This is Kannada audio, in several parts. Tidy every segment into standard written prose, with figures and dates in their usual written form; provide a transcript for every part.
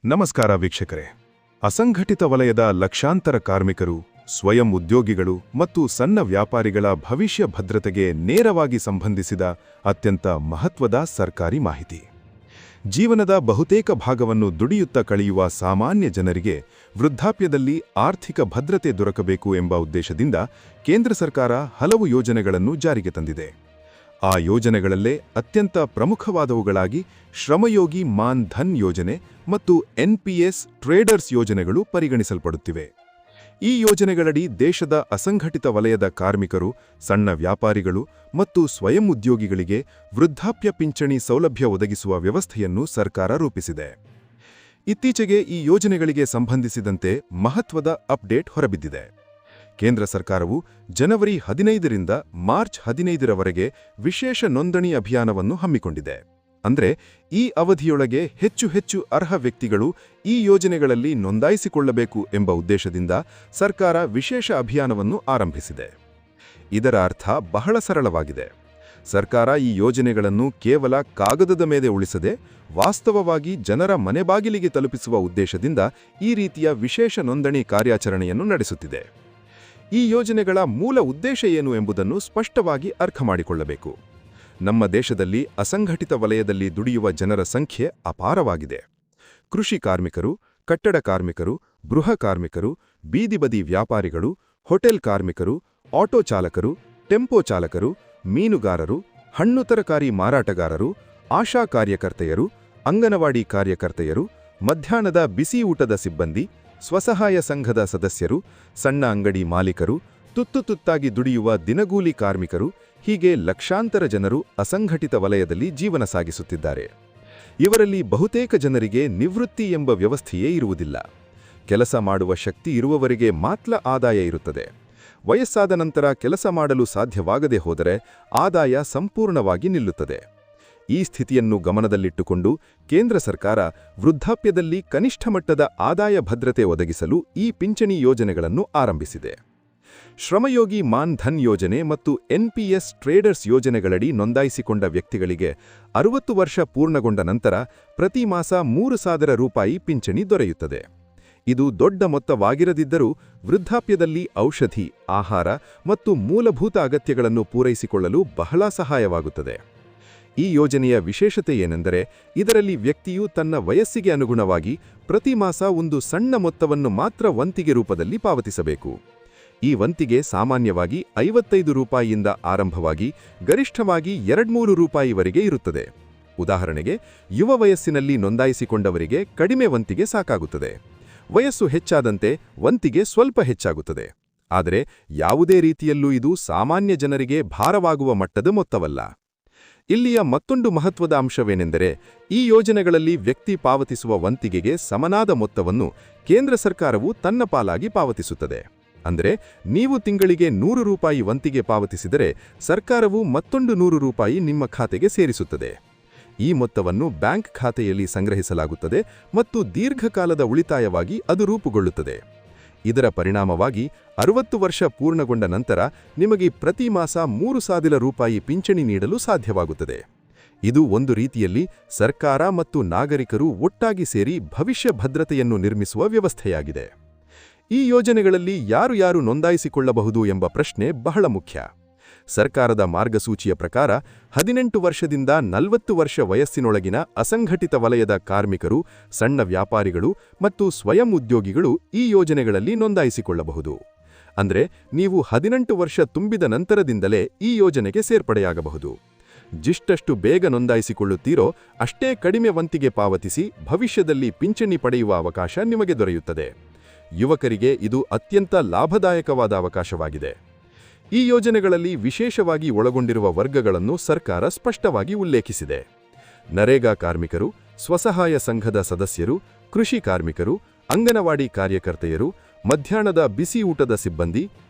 ನಮಸ್ಕಾರ ವೀಕ್ಷಕರೇ. ಅಸಂಘಟಿತ ವಲಯದ ಲಕ್ಷಾಂತರ ಕಾರ್ಮಿಕರು, ಸ್ವಯಂ ಉದ್ಯೋಗಿಗಳು ಮತ್ತು ಸಣ್ಣ ವ್ಯಾಪಾರಿಗಳ ಭವಿಷ್ಯ ಭದ್ರತೆಗೆ ನೇರವಾಗಿ ಸಂಬಂಧಿಸಿದ ಅತ್ಯಂತ ಮಹತ್ವದ ಸರ್ಕಾರಿ ಮಾಹಿತಿ. ಜೀವನದ ಬಹುತೇಕ ಭಾಗವನ್ನು ದುಡಿಯುತ್ತಾ ಕಳೆಯುವ ಸಾಮಾನ್ಯ ಜನರಿಗೆ ವೃದ್ಧಾಪ್ಯದಲ್ಲಿ ಆರ್ಥಿಕ ಭದ್ರತೆ ದೊರಕಬೇಕು ಎಂಬ ಉದ್ದೇಶದಿಂದ ಕೇಂದ್ರ ಸರ್ಕಾರ ಹಲವು ಯೋಜನೆಗಳನ್ನು ಜಾರಿಗೆ ತಂದಿದೆ. ಆ ಯೋಜನೆಗಳಲ್ಲೇ ಅತ್ಯಂತ ಪ್ರಮುಖವಾದವುಗಳಾಗಿ ಶ್ರಮಯೋಗಿ ಮಾನ್ ಧನ್ ಯೋಜನೆ ಮತ್ತು NPS ಟ್ರೇಡರ್ಸ್ ಯೋಜನೆಗಳು ಪರಿಗಣಿಸಲ್ಪಡುತ್ತಿವೆ. ಈ ಯೋಜನೆಗಳಡಿ ದೇಶದ ಅಸಂಘಟಿತ ವಲಯದ ಕಾರ್ಮಿಕರು, ಸಣ್ಣ ವ್ಯಾಪಾರಿಗಳು ಮತ್ತು ಸ್ವಯಂ ಉದ್ಯೋಗಿಗಳಿಗೆ ವೃದ್ಧಾಪ್ಯ ಪಿಂಚಣಿ ಸೌಲಭ್ಯ ಒದಗಿಸುವ ವ್ಯವಸ್ಥೆಯನ್ನು ಸರ್ಕಾರ ರೂಪಿಸಿದೆ. ಇತ್ತೀಚೆಗೆ ಈ ಯೋಜನೆಗಳಿಗೆ ಸಂಬಂಧಿಸಿದಂತೆ ಮಹತ್ವದ ಅಪ್ಡೇಟ್ ಹೊರಬಿದ್ದಿದೆ. ಕೇಂದ್ರ ಸರ್ಕಾರವು ಜನವರಿ 15ರಿಂದ ಮಾರ್ಚ್ 15ರವರೆಗೆ ವಿಶೇಷ ನೋಂದಣಿ ಅಭಿಯಾನವನ್ನು ಹಮ್ಮಿಕೊಂಡಿದೆ. ಅಂದರೆ ಈ ಅವಧಿಯೊಳಗೆ ಹೆಚ್ಚು ಅರ್ಹ ವ್ಯಕ್ತಿಗಳು ಈ ಯೋಜನೆಗಳಲ್ಲಿ ನೋಂದಾಯಿಸಿಕೊಳ್ಳಬೇಕು ಎಂಬ ಉದ್ದೇಶದಿಂದ ಸರ್ಕಾರ ವಿಶೇಷ ಅಭಿಯಾನವನ್ನು ಆರಂಭಿಸಿದೆ. ಇದರ ಅರ್ಥ ಬಹಳ ಸರಳವಾಗಿದೆ. ಸರ್ಕಾರ ಈ ಯೋಜನೆಗಳನ್ನು ಕೇವಲ ಕಾಗದದ ಮೇಲೆ ಉಳಿಸದೆ ವಾಸ್ತವವಾಗಿ ಜನರ ಮನೆ ಬಾಗಿಲಿಗೆ ತಲುಪಿಸುವ ಉದ್ದೇಶದಿಂದ ಈ ರೀತಿಯ ವಿಶೇಷ ನೋಂದಣಿ ಕಾರ್ಯಾಚರಣೆಯನ್ನು ನಡೆಸುತ್ತಿದೆ. ಈ ಯೋಜನೆಗಳ ಮೂಲ ಉದ್ದೇಶ ಏನು ಎಂಬುದನ್ನು ಸ್ಪಷ್ಟವಾಗಿ ಅರ್ಥ ಮಾಡಿಕೊಳ್ಳಬೇಕು. ನಮ್ಮ ದೇಶದಲ್ಲಿ ಅಸಂಘಟಿತ ವಲಯದಲ್ಲಿ ದುಡಿಯುವ ಜನರ ಸಂಖ್ಯೆ ಅಪಾರವಾಗಿದೆ. ಕೃಷಿ ಕಾರ್ಮಿಕರು, ಕಟ್ಟಡ ಕಾರ್ಮಿಕರು, ಗೃಹ ಕಾರ್ಮಿಕರು, ಬೀದಿ ಬದಿ ವ್ಯಾಪಾರಿಗಳು, ಹೋಟೆಲ್ ಕಾರ್ಮಿಕರು, ಆಟೋ ಚಾಲಕರು, ಟೆಂಪೋ ಚಾಲಕರು, ಮೀನುಗಾರರು, ಹಣ್ಣು ತರಕಾರಿ ಮಾರಾಟಗಾರರು, ಆಶಾ ಕಾರ್ಯಕರ್ತೆಯರು, ಅಂಗನವಾಡಿ ಕಾರ್ಯಕರ್ತೆಯರು, ಮಧ್ಯಾಹ್ನದ ಬಿಸಿ ಊಟದ ಸಿಬ್ಬಂದಿ, ಸ್ವಸಹಾಯ ಸಂಘದ ಸದಸ್ಯರು, ಸಣ್ಣ ಅಂಗಡಿ ಮಾಲೀಕರು, ತುತ್ತಾಗಿ ದುಡಿಯುವ ದಿನಗೂಲಿ ಕಾರ್ಮಿಕರು, ಹೀಗೆ ಲಕ್ಷಾಂತರ ಜನರು ಅಸಂಘಟಿತ ವಲಯದಲ್ಲಿ ಜೀವನ ಸಾಗಿಸುತ್ತಿದ್ದಾರೆ. ಇವರಲ್ಲಿ ಬಹುತೇಕ ಜನರಿಗೆ ನಿವೃತ್ತಿ ಎಂಬ ವ್ಯವಸ್ಥೆಯೇ ಇರುವುದಿಲ್ಲ. ಕೆಲಸ ಮಾಡುವ ಶಕ್ತಿ ಇರುವವರಿಗೆ ಮಾತ್ರ ಆದಾಯ ಇರುತ್ತದೆ. ವಯಸ್ಸಾದ ನಂತರ ಕೆಲಸ ಮಾಡಲು ಸಾಧ್ಯವಾಗದೆ ಹೋದರೆ ಆದಾಯ ಸಂಪೂರ್ಣವಾಗಿ ನಿಲ್ಲುತ್ತದೆ. ಈ ಸ್ಥಿತಿಯನ್ನು ಗಮನದಲ್ಲಿಟ್ಟುಕೊಂಡು ಕೇಂದ್ರ ಸರ್ಕಾರ ವೃದ್ಧಾಪ್ಯದಲ್ಲಿ ಕನಿಷ್ಠ ಮಟ್ಟದ ಆದಾಯ ಭದ್ರತೆ ಒದಗಿಸಲು ಈ ಪಿಂಚಣಿ ಯೋಜನೆಗಳನ್ನು ಆರಂಭಿಸಿದೆ. ಶ್ರಮಯೋಗಿ ಮಾನ್ ಧನ್ ಯೋಜನೆ ಮತ್ತು NPS ಟ್ರೇಡರ್ಸ್ ಯೋಜನೆಗಳಡಿ ನೋಂದಾಯಿಸಿಕೊಂಡ ವ್ಯಕ್ತಿಗಳಿಗೆ 60 ವರ್ಷ ಪೂರ್ಣಗೊಂಡ ನಂತರ ಪ್ರತಿ ಮಾಸ 3,000 ರೂಪಾಯಿ ಪಿಂಚಣಿ ದೊರೆಯುತ್ತದೆ. ಇದು ದೊಡ್ಡ ಮೊತ್ತವಾಗಿರದಿದ್ದರೂ ವೃದ್ಧಾಪ್ಯದಲ್ಲಿ ಔಷಧಿ, ಆಹಾರ ಮತ್ತು ಮೂಲಭೂತ ಅಗತ್ಯಗಳನ್ನು ಪೂರೈಸಿಕೊಳ್ಳಲು ಬಹಳ ಸಹಾಯವಾಗುತ್ತದೆ. ಈ ಯೋಜನೆಯ ವಿಶೇಷತೆ ಏನೆಂದರೆ ಇದರಲ್ಲಿ ವ್ಯಕ್ತಿಯು ತನ್ನ ವಯಸ್ಸಿಗೆ ಅನುಗುಣವಾಗಿ ಪ್ರತಿ ಮಾಸ ಒಂದು ಸಣ್ಣ ಮೊತ್ತವನ್ನು ಮಾತ್ರ ವಂತಿಗೆ ರೂಪದಲ್ಲಿ ಪಾವತಿಸಬೇಕು. ಈ ವಂತಿಗೆ ಸಾಮಾನ್ಯವಾಗಿ 55 ರೂಪಾಯಿಯಿಂದ ಆರಂಭವಾಗಿ ಗರಿಷ್ಠವಾಗಿ 200 ರೂಪಾಯಿವರೆಗೆ ಇರುತ್ತದೆ. ಉದಾಹರಣೆಗೆ, ಯುವ ವಯಸ್ಸಿನಲ್ಲಿ ನೋಂದಾಯಿಸಿಕೊಂಡವರಿಗೆ ಕಡಿಮೆ ವಂತಿಗೆ ಸಾಕಾಗುತ್ತದೆ. ವಯಸ್ಸು ಹೆಚ್ಚಾದಂತೆ ವಂತಿಗೆ ಸ್ವಲ್ಪ ಹೆಚ್ಚಾಗುತ್ತದೆ. ಆದರೆ ಯಾವುದೇ ರೀತಿಯಲ್ಲೂ ಇದು ಸಾಮಾನ್ಯ ಜನರಿಗೆ ಭಾರವಾಗುವ ಮಟ್ಟದ ಮೊತ್ತವಲ್ಲ. ಇಲ್ಲಿಯ ಮತ್ತೊಂದು ಮಹತ್ವದ ಅಂಶವೇನೆಂದರೆ ಈ ಯೋಜನೆಗಳಲ್ಲಿ ವ್ಯಕ್ತಿ ಪಾವತಿಸುವ ವಂತಿಗೆಗೆ ಸಮನಾದ ಮೊತ್ತವನ್ನು ಕೇಂದ್ರ ಸರ್ಕಾರವು ತನ್ನ ಪಾಲಾಗಿ ಪಾವತಿಸುತ್ತದೆ. ಅಂದರೆ ನೀವು ತಿಂಗಳಿಗೆ 100 ರೂಪಾಯಿ ವಂತಿಗೆ ಪಾವತಿಸಿದರೆ ಸರ್ಕಾರವು ಮತ್ತೊಂದು 100 ರೂಪಾಯಿ ನಿಮ್ಮ ಖಾತೆಗೆ ಸೇರಿಸುತ್ತದೆ. ಈ ಮೊತ್ತವನ್ನು ಬ್ಯಾಂಕ್ ಖಾತೆಯಲ್ಲಿ ಸಂಗ್ರಹಿಸಲಾಗುತ್ತದೆ ಮತ್ತು ದೀರ್ಘಕಾಲದ ಉಳಿತಾಯವಾಗಿ ಅದು ರೂಪುಗೊಳ್ಳುತ್ತದೆ. ಇದರ ಪರಿಣಾಮವಾಗಿ 60 ವರ್ಷ ಪೂರ್ಣಗೊಂಡ ನಂತರ ನಿಮಗೆ ಪ್ರತಿ ಮಾಸ 3,000 ರೂಪಾಯಿ ಪಿಂಚಣಿ ನೀಡಲು ಸಾಧ್ಯವಾಗುತ್ತದೆ. ಇದು ಒಂದು ರೀತಿಯಲ್ಲಿ ಸರ್ಕಾರ ಮತ್ತು ನಾಗರಿಕರು ಒಟ್ಟಾಗಿ ಸೇರಿ ಭವಿಷ್ಯ ಭದ್ರತೆಯನ್ನು ನಿರ್ಮಿಸುವ ವ್ಯವಸ್ಥೆಯಾಗಿದೆ. ಈ ಯೋಜನೆಗಳಲ್ಲಿ ಯಾರು ನೋಂದಾಯಿಸಿಕೊಳ್ಳಬಹುದು ಎಂಬ ಪ್ರಶ್ನೆ ಬಹಳ ಮುಖ್ಯ. ಸರ್ಕಾರದ ಮಾರ್ಗಸೂಚಿಯ ಪ್ರಕಾರ 18 ವರ್ಷದಿಂದ 40 ವರ್ಷ ವಯಸ್ಸಿನೊಳಗಿನ ಅಸಂಘಟಿತ ವಲಯದ ಕಾರ್ಮಿಕರು, ಸಣ್ಣ ವ್ಯಾಪಾರಿಗಳು ಮತ್ತು ಸ್ವಯಂ ಉದ್ಯೋಗಿಗಳು ಈ ಯೋಜನೆಗಳಲ್ಲಿ ನೋಂದಾಯಿಸಿಕೊಳ್ಳಬಹುದು. ಅಂದರೆ ನೀವು 18 ವರ್ಷ ತುಂಬಿದ ನಂತರದಿಂದಲೇ ಈ ಯೋಜನೆಗೆ ಸೇರ್ಪಡೆಯಾಗಬಹುದು. ಜಿಷ್ಟಷ್ಟು ಬೇಗ ನೋಂದಾಯಿಸಿಕೊಳ್ಳುತ್ತೀರೋ ಅಷ್ಟೇ ಕಡಿಮೆ ವಂತಿಗೆ ಪಾವತಿಸಿ ಭವಿಷ್ಯದಲ್ಲಿ ಪಿಂಚಣಿ ಪಡೆಯುವ ಅವಕಾಶ ನಿಮಗೆ ದೊರೆಯುತ್ತದೆ. ಯುವಕರಿಗೆ ಇದು ಅತ್ಯಂತ ಲಾಭದಾಯಕವಾದ ಅವಕಾಶವಾಗಿದೆ. ಈ ಯೋಜನೆಗಳಲ್ಲಿ ವಿಶೇಷವಾಗಿ ಒಳಗೊಂಡಿರುವ ವರ್ಗಗಳನ್ನು ಸರ್ಕಾರ ಸ್ಪಷ್ಟವಾಗಿ ಉಲ್ಲೇಖಿಸಿದೆ. ನರೇಗಾ ಕಾರ್ಮಿಕರು, ಸ್ವಸಹಾಯ ಸಂಘದ ಸದಸ್ಯರು, ಕೃಷಿ ಕಾರ್ಮಿಕರು, ಅಂಗನವಾಡಿ ಕಾರ್ಯಕರ್ತೆಯರು, ಮಧ್ಯಾಹ್ನದ ಬಿಸಿ ಊಟದ ಸಿಬ್ಬಂದಿ,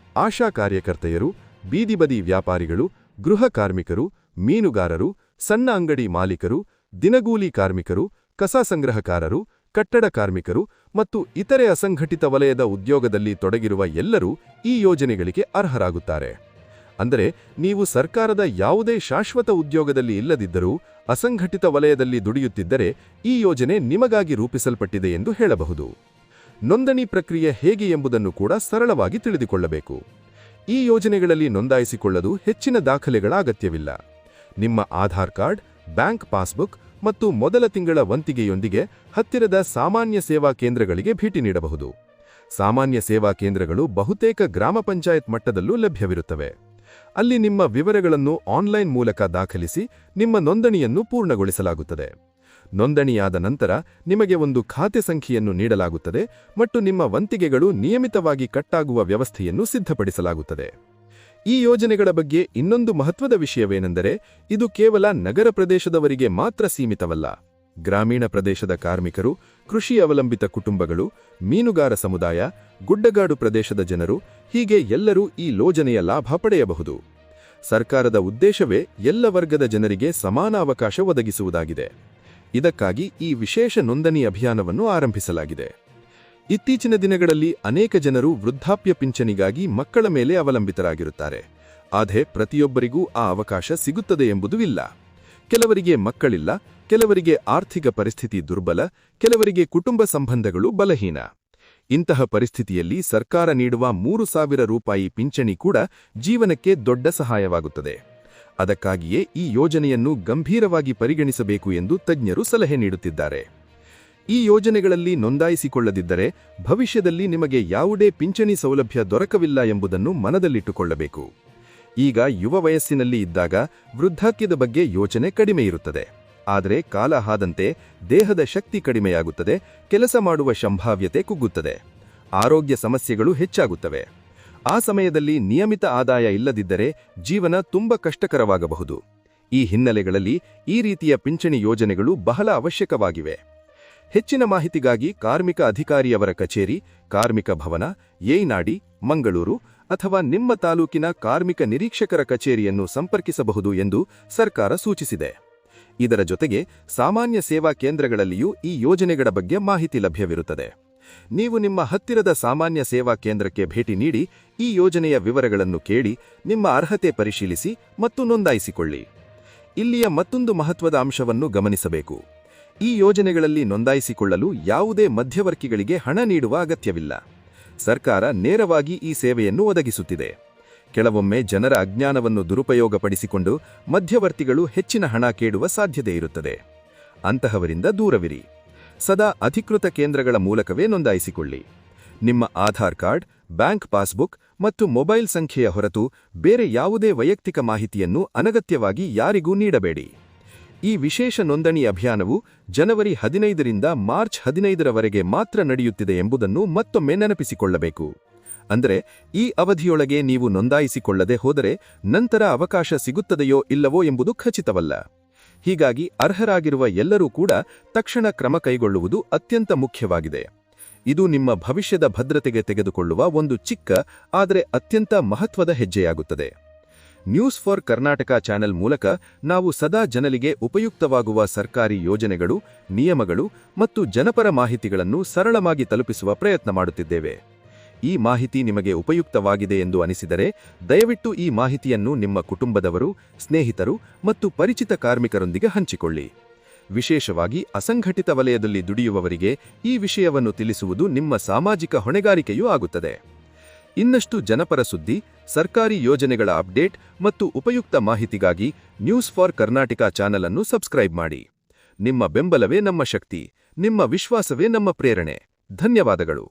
ಆಶಾ ಕಾರ್ಯಕರ್ತೆಯರು, ಬೀದಿ ಬದಿ ವ್ಯಾಪಾರಿಗಳು, ಗೃಹ ಕಾರ್ಮಿಕರು, ಮೀನುಗಾರರು, ಸಣ್ಣ ಅಂಗಡಿ ಮಾಲೀಕರು, ದಿನಗೂಲಿ ಕಾರ್ಮಿಕರು, ಕಸ ಸಂಗ್ರಹಕಾರರು, ಕಟ್ಟಡ ಕಾರ್ಮಿಕರು ಮತ್ತು ಇತರೆ ಅಸಂಘಟಿತ ವಲಯದ ಉದ್ಯೋಗದಲ್ಲಿ ತೊಡಗಿರುವ ಎಲ್ಲರೂ ಈ ಯೋಜನೆಗಳಿಗೆ ಅರ್ಹರಾಗುತ್ತಾರೆ. ಅಂದರೆ ನೀವು ಸರ್ಕಾರದ ಯಾವುದೇ ಶಾಶ್ವತ ಉದ್ಯೋಗದಲ್ಲಿ ಇಲ್ಲದಿದ್ದರೂ ಅಸಂಘಟಿತ ವಲಯದಲ್ಲಿ ದುಡಿಯುತ್ತಿದ್ದರೆ ಈ ಯೋಜನೆ ನಿಮಗಾಗಿ ರೂಪಿಸಲ್ಪಟ್ಟಿದೆ ಎಂದು ಹೇಳಬಹುದು. ನೋಂದಣಿ ಪ್ರಕ್ರಿಯೆ ಹೇಗೆ ಎಂಬುದನ್ನು ಕೂಡ ಸರಳವಾಗಿ ತಿಳಿದುಕೊಳ್ಳಬೇಕು. ಈ ಯೋಜನೆಗಳಲ್ಲಿ ನೋಂದಾಯಿಸಿಕೊಳ್ಳಲು ಹೆಚ್ಚಿನ ದಾಖಲೆಗಳ ಅಗತ್ಯವಿಲ್ಲ. ನಿಮ್ಮ ಆಧಾರ್ ಕಾರ್ಡ್, ಬ್ಯಾಂಕ್ ಪಾಸ್ಬುಕ್ ಮತ್ತು ಮೊದಲ ತಿಂಗಳ ವಂತಿಗೆಯೊಂದಿಗೆ ಹತ್ತಿರದ ಸಾಮಾನ್ಯ ಸೇವಾ ಕೇಂದ್ರಗಳಿಗೆ ಭೇಟಿ ನೀಡಬಹುದು. ಸಾಮಾನ್ಯ ಸೇವಾ ಕೇಂದ್ರಗಳು ಬಹುತೇಕ ಗ್ರಾಮ ಪಂಚಾಯತ್ ಮಟ್ಟದಲ್ಲೂ ಲಭ್ಯವಿರುತ್ತವೆ. ಅಲ್ಲಿ ನಿಮ್ಮ ವಿವರಗಳನ್ನು ಆನ್ಲೈನ್ ಮೂಲಕ ದಾಖಲಿಸಿ ನಿಮ್ಮ ನೋಂದಣಿಯನ್ನು ಪೂರ್ಣಗೊಳಿಸಲಾಗುತ್ತದೆ. ನೋಂದಣಿಯಾದ ನಂತರ ನಿಮಗೆ ಒಂದು ಖಾತೆ ಸಂಖ್ಯೆಯನ್ನು ನೀಡಲಾಗುತ್ತದೆ ಮತ್ತು ನಿಮ್ಮ ವಂತಿಗೆಗಳು ನಿಯಮಿತವಾಗಿ ಕಟ್ಟಾಗುವ ವ್ಯವಸ್ಥೆಯನ್ನು ಸಿದ್ಧಪಡಿಸಲಾಗುತ್ತದೆ. ಈ ಯೋಜನೆಗಳ ಬಗ್ಗೆ ಇನ್ನೊಂದು ಮಹತ್ವದ ವಿಷಯವೇನೆಂದರೆ, ಇದು ಕೇವಲ ನಗರ ಪ್ರದೇಶದವರಿಗೆ ಮಾತ್ರ ಸೀಮಿತವಲ್ಲ. ಗ್ರಾಮೀಣ ಪ್ರದೇಶದ ಕಾರ್ಮಿಕರು, ಕೃಷಿ ಅವಲಂಬಿತ ಕುಟುಂಬಗಳು, ಮೀನುಗಾರ ಸಮುದಾಯ, ಗುಡ್ಡಗಾಡು ಪ್ರದೇಶದ ಜನರು ಹೀಗೆ ಎಲ್ಲರೂ ಈ ಯೋಜನೆಯ ಲಾಭ ಪಡೆಯಬಹುದು. ಸರ್ಕಾರದ ಉದ್ದೇಶವೇ ಎಲ್ಲ ವರ್ಗದ ಜನರಿಗೆ ಸಮಾನ ಅವಕಾಶ ಒದಗಿಸುವುದಾಗಿದೆ. ಇದಕ್ಕಾಗಿ ಈ ವಿಶೇಷ ನೋಂದಣಿ ಅಭಿಯಾನವನ್ನು ಆರಂಭಿಸಲಾಗಿದೆ. ಇತ್ತೀಚಿನ ದಿನಗಳಲ್ಲಿ ಅನೇಕ ಜನರು ವೃದ್ಧಾಪ್ಯ ಪಿಂಚಣಿಗಾಗಿ ಮಕ್ಕಳ ಮೇಲೆ ಅವಲಂಬಿತರಾಗಿರುತ್ತಾರೆ. ಆದರೆ ಪ್ರತಿಯೊಬ್ಬರಿಗೂ ಆ ಅವಕಾಶ ಸಿಗುತ್ತದೆ ಎಂಬುದು ಇಲ್ಲ. ಕೆಲವರಿಗೆ ಮಕ್ಕಳಿಲ್ಲ, ಕೆಲವರಿಗೆ ಆರ್ಥಿಕ ಪರಿಸ್ಥಿತಿ ದುರ್ಬಲ, ಕೆಲವರಿಗೆ ಕುಟುಂಬ ಸಂಬಂಧಗಳು ಬಲಹೀನ. ಇಂತಹ ಪರಿಸ್ಥಿತಿಯಲ್ಲಿ ಸರ್ಕಾರ ನೀಡುವ 3,000 ರೂಪಾಯಿ ಪಿಂಚಣಿ ಕೂಡ ಜೀವನಕ್ಕೆ ದೊಡ್ಡ ಸಹಾಯವಾಗುತ್ತದೆ. ಅದಕ್ಕಾಗಿಯೇ ಈ ಯೋಜನೆಯನ್ನು ಗಂಭೀರವಾಗಿ ಪರಿಗಣಿಸಬೇಕು ಎಂದು ತಜ್ಞರು ಸಲಹೆ ನೀಡುತ್ತಿದ್ದಾರೆ. ಈ ಯೋಜನೆಗಳಲ್ಲಿ ನೋಂದಾಯಿಸಿಕೊಳ್ಳದಿದ್ದರೆ ಭವಿಷ್ಯದಲ್ಲಿ ನಿಮಗೆ ಯಾವುದೇ ಪಿಂಚಣಿ ಸೌಲಭ್ಯ ದೊರಕವಿಲ್ಲ ಎಂಬುದನ್ನು ಮನದಲ್ಲಿಟ್ಟುಕೊಳ್ಳಬೇಕು. ಈಗ ಯುವ ವಯಸ್ಸಿನಲ್ಲಿ ಇದ್ದಾಗ ವೃದ್ಧಾಪ್ಯದ ಬಗ್ಗೆ ಯೋಚನೆ ಕಡಿಮೆ ಇರುತ್ತದೆ. ಆದರೆ ಕಾಲ ಹಾದಂತೆ ದೇಹದ ಶಕ್ತಿ ಕಡಿಮೆಯಾಗುತ್ತದೆ, ಕೆಲಸ ಮಾಡುವ ಸಂಭಾವ್ಯತೆ ಕುಗ್ಗುತ್ತದೆ, ಆರೋಗ್ಯ ಸಮಸ್ಯೆಗಳು ಹೆಚ್ಚಾಗುತ್ತವೆ. ಆ ಸಮಯದಲ್ಲಿ ನಿಯಮಿತ ಆದಾಯ ಇಲ್ಲದಿದ್ದರೆ ಜೀವನ ತುಂಬಾ ಕಷ್ಟಕರವಾಗಬಹುದು. ಈ ಹಿನ್ನೆಲೆಗಳಲ್ಲಿ ಈ ರೀತಿಯ ಪಿಂಚಣಿ ಯೋಜನೆಗಳು ಬಹಳ ಅವಶ್ಯಕವಾಗಿವೆ. ಹೆಚ್ಚಿನ ಮಾಹಿತಿಗಾಗಿ ಕಾರ್ಮಿಕ ಅಧಿಕಾರಿಯವರ ಕಚೇರಿ, ಕಾರ್ಮಿಕ ಭವನ, ಏಯ್ನಾಡಿ, ಮಂಗಳೂರು ಅಥವಾ ನಿಮ್ಮ ತಾಲೂಕಿನ ಕಾರ್ಮಿಕ ನಿರೀಕ್ಷಕರ ಕಚೇರಿಯನ್ನು ಸಂಪರ್ಕಿಸಬಹುದು ಎಂದು ಸರ್ಕಾರ ಸೂಚಿಸಿದೆ. ಇದರ ಜೊತೆಗೆ ಸಾಮಾನ್ಯ ಸೇವಾ ಕೇಂದ್ರಗಳಲ್ಲಿಯೂ ಈ ಯೋಜನೆಗಳ ಬಗ್ಗೆ ಮಾಹಿತಿ ಲಭ್ಯವಿರುತ್ತದೆ. ನೀವು ನಿಮ್ಮ ಹತ್ತಿರದ ಸಾಮಾನ್ಯ ಸೇವಾ ಕೇಂದ್ರಕ್ಕೆ ಭೇಟಿ ನೀಡಿ ಈ ಯೋಜನೆಯ ವಿವರಗಳನ್ನು ಕೇಳಿ ನಿಮ್ಮ ಅರ್ಹತೆ ಪರಿಶೀಲಿಸಿ ಮತ್ತು ನೋಂದಾಯಿಸಿಕೊಳ್ಳಿ. ಇಲ್ಲಿಯ ಮತ್ತೊಂದು ಮಹತ್ವದ ಅಂಶವನ್ನು ಗಮನಿಸಬೇಕು. ಈ ಯೋಜನೆಗಳಲ್ಲಿ ನೋಂದಾಯಿಸಿಕೊಳ್ಳಲು ಯಾವುದೇ ಮಧ್ಯವರ್ತಿಗಳಿಗೆ ಹಣ ನೀಡುವ ಅಗತ್ಯವಿಲ್ಲ. ಸರ್ಕಾರ ನೇರವಾಗಿ ಈ ಸೇವೆಯನ್ನು ಒದಗಿಸುತ್ತಿದೆ. ಕೆಲವೊಮ್ಮೆ ಜನರ ಅಜ್ಞಾನವನ್ನು ದುರುಪಯೋಗಪಡಿಸಿಕೊಂಡು ಮಧ್ಯವರ್ತಿಗಳು ಹೆಚ್ಚಿನ ಹಣ ಕೇಳುವ ಸಾಧ್ಯತೆ ಇರುತ್ತದೆ. ಅಂತಹವರಿಂದ ದೂರವಿರಿ. ಸದಾ ಅಧಿಕೃತ ಕೇಂದ್ರಗಳ ಮೂಲಕವೇ ನೋಂದಾಯಿಸಿಕೊಳ್ಳಿ. ನಿಮ್ಮ ಆಧಾರ್ ಕಾರ್ಡ್, ಬ್ಯಾಂಕ್ ಪಾಸ್ಬುಕ್ ಮತ್ತು ಮೊಬೈಲ್ ಸಂಖ್ಯೆಯ ಹೊರತು ಬೇರೆ ಯಾವುದೇ ವೈಯಕ್ತಿಕ ಮಾಹಿತಿಯನ್ನು ಅನಗತ್ಯವಾಗಿ ಯಾರಿಗೂ ನೀಡಬೇಡಿ. ಈ ವಿಶೇಷ ನೋಂದಣಿ ಅಭಿಯಾನವು ಜನವರಿ 15ರಿಂದ ಮಾರ್ಚ್ 15ರವರೆಗೆ ಮಾತ್ರ ನಡೆಯುತ್ತಿದೆ ಎಂಬುದನ್ನು ಮತ್ತೊಮ್ಮೆ ನೆನಪಿಸಿಕೊಳ್ಳಬೇಕು. ಅಂದರೆ ಈ ಅವಧಿಯೊಳಗೆ ನೀವು ನೋಂದಾಯಿಸಿಕೊಳ್ಳದೆ ಹೋದರೆ ನಂತರ ಅವಕಾಶ ಸಿಗುತ್ತದೆಯೋ ಇಲ್ಲವೋ ಎಂಬುದು ಖಚಿತವಲ್ಲ. ಹೀಗಾಗಿ ಅರ್ಹರಾಗಿರುವ ಎಲ್ಲರೂ ಕೂಡ ತಕ್ಷಣ ಕ್ರಮ ಕೈಗೊಳ್ಳುವುದು ಅತ್ಯಂತ ಮುಖ್ಯವಾಗಿದೆ. ಇದು ನಿಮ್ಮ ಭವಿಷ್ಯದ ಭದ್ರತೆಗೆ ತೆಗೆದುಕೊಳ್ಳುವ ಒಂದು ಚಿಕ್ಕ ಆದರೆ ಅತ್ಯಂತ ಮಹತ್ವದ ಹೆಜ್ಜೆಯಾಗುತ್ತದೆ. ನ್ಯೂಸ್ ಫಾರ್ ಕರ್ನಾಟಕ ಚಾನೆಲ್ ಮೂಲಕ ನಾವು ಸದಾ ಜನರಿಗೆ ಉಪಯುಕ್ತವಾಗುವ ಸರ್ಕಾರಿ ಯೋಜನೆಗಳು, ನಿಯಮಗಳು ಮತ್ತು ಜನಪರ ಮಾಹಿತಿಗಳನ್ನು ಸರಳವಾಗಿ ತಲುಪಿಸುವ ಪ್ರಯತ್ನ ಮಾಡುತ್ತಿದ್ದೇವೆ. ಈ ಮಾಹಿತಿ ನಿಮಗೆ ಉಪಯುಕ್ತವಾಗಿದೆ ಎಂದು ಅನಿಸಿದರೆ ದಯವಿಟ್ಟು ಈ ಮಾಹಿತಿಯನ್ನು ನಿಮ್ಮ ಕುಟುಂಬದವರು, ಸ್ನೇಹಿತರು ಮತ್ತು ಪರಿಚಿತ ಕಾರ್ಮಿಕರೊಂದಿಗೆ ಹಂಚಿಕೊಳ್ಳಿ. ವಿಶೇಷವಾಗಿ ಅಸಂಘಟಿತ ವಲಯದಲ್ಲಿ ದುಡಿಯುವವರಿಗೆ ಈ ವಿಷಯವನ್ನು ತಿಳಿಸುವುದು ನಿಮ್ಮ ಸಾಮಾಜಿಕ ಹೊಣೆಗಾರಿಕೆಯೂ ಆಗುತ್ತದೆ. ಇನ್ನಷ್ಟು ಜನಪರ ಸುದ್ದಿ, ಸರ್ಕಾರಿ ಯೋಜನೆಗಳ ಅಪ್ಡೇಟ್ ಮತ್ತು ಉಪಯುಕ್ತ ಮಾಹಿತಿಗಾಗಿ ನ್ಯೂಸ್ ಫಾರ್ ಕರ್ನಾಟಕ ಚಾನೆಲ್ ಅನ್ನು ಸಬ್ಸ್ಕ್ರೈಬ್ ಮಾಡಿ. ನಿಮ್ಮ ಬೆಂಬಲವೇ ನಮ್ಮ ಶಕ್ತಿ, ನಿಮ್ಮ ವಿಶ್ವಾಸವೇ ನಮ್ಮ ಪ್ರೇರಣೆ. ಧನ್ಯವಾದಗಳು.